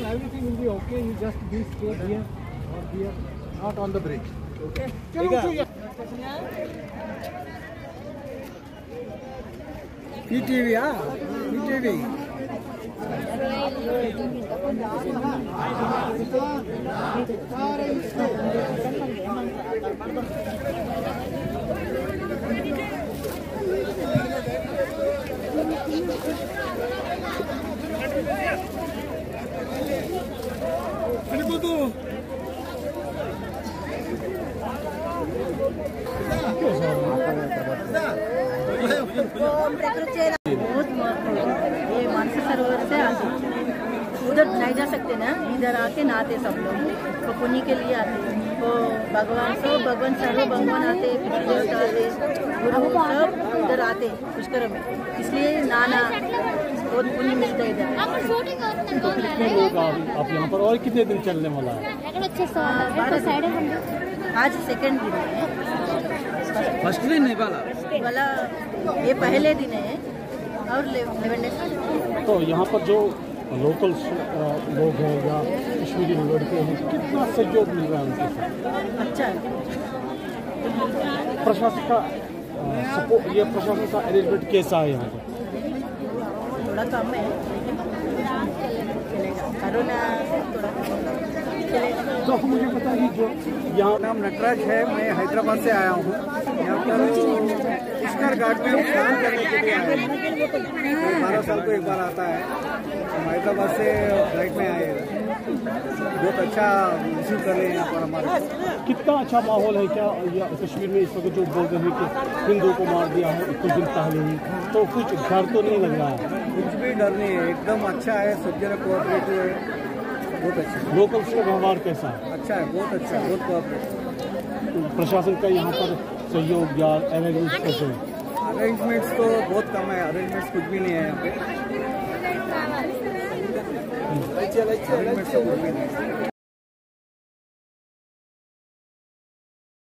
Everything will be okay. You just be straight here or here, not on the bridge. Okay. PTV, PTV. बहुत ये मानसी सरोवर से आते उधर नहीं जा सकते ना, इधर आके नहाते सब लोग, तो पुण्य के लिए आते। तो भगवान भगवान आते, गुरु सब इधर आते पुष्कर में, इसलिए नहाना बहुत पुण्य मिलता है इधर। तो कितने लोग आप यहाँ पर, और कितने दिन चलने वाला है? आज सेकंड दिन है, फर्स्ट दिन नहीं वाला ये पहले दिन है और 11 डेज। तो यहाँ पर जो लोकल लोग हैं या कश्मीरी लड़के हैं, कितना सहयोग मिल रहा है उनके साथ? अच्छा है। प्रशासन का सपोर्ट, ये प्रशासन का अरेंजमेंट कैसा है यहाँ पर? थोड़ा कम है, कोरोना थोड़ा चलेगा। तो मुझे बताइए, जो यहाँ नाम नटराज है, मैं हैदराबाद से आया हूँ। यहाँ पर पुष्कर घाट में स्नान करने के लिए आया हूँ। 12 साल को एक बार आता है। हम हैदराबाद से फ्लाइट में आए, बहुत अच्छा रिसीव कर रहे हैं यहाँ पर हमारे। कितना अच्छा माहौल है क्या या कश्मीर में इस वक्त जो बोल रहे हैं कि हिंदुओं को मार दिया है कुछ दिन पहले ही, तो कुछ डर तो नहीं लग रहा है? कुछ भी डर नहीं है, एकदम अच्छा है, सब जगह कोऑपरेटिव है, बहुत अच्छा। लोकल्स का व्यवहार कैसा है? अच्छा है, बहुत अच्छा, बहुत कोऑपरेटिव। प्रशासन का यहाँ पर सहयोग या अरेंजमेंट्स कैसे है? अरेंजमेंट्स तो बहुत कम है, अरेंजमेंट्स कुछ भी नहीं है यहाँ पे, अरेंजमेंट्स तो कुछ भी नहीं है।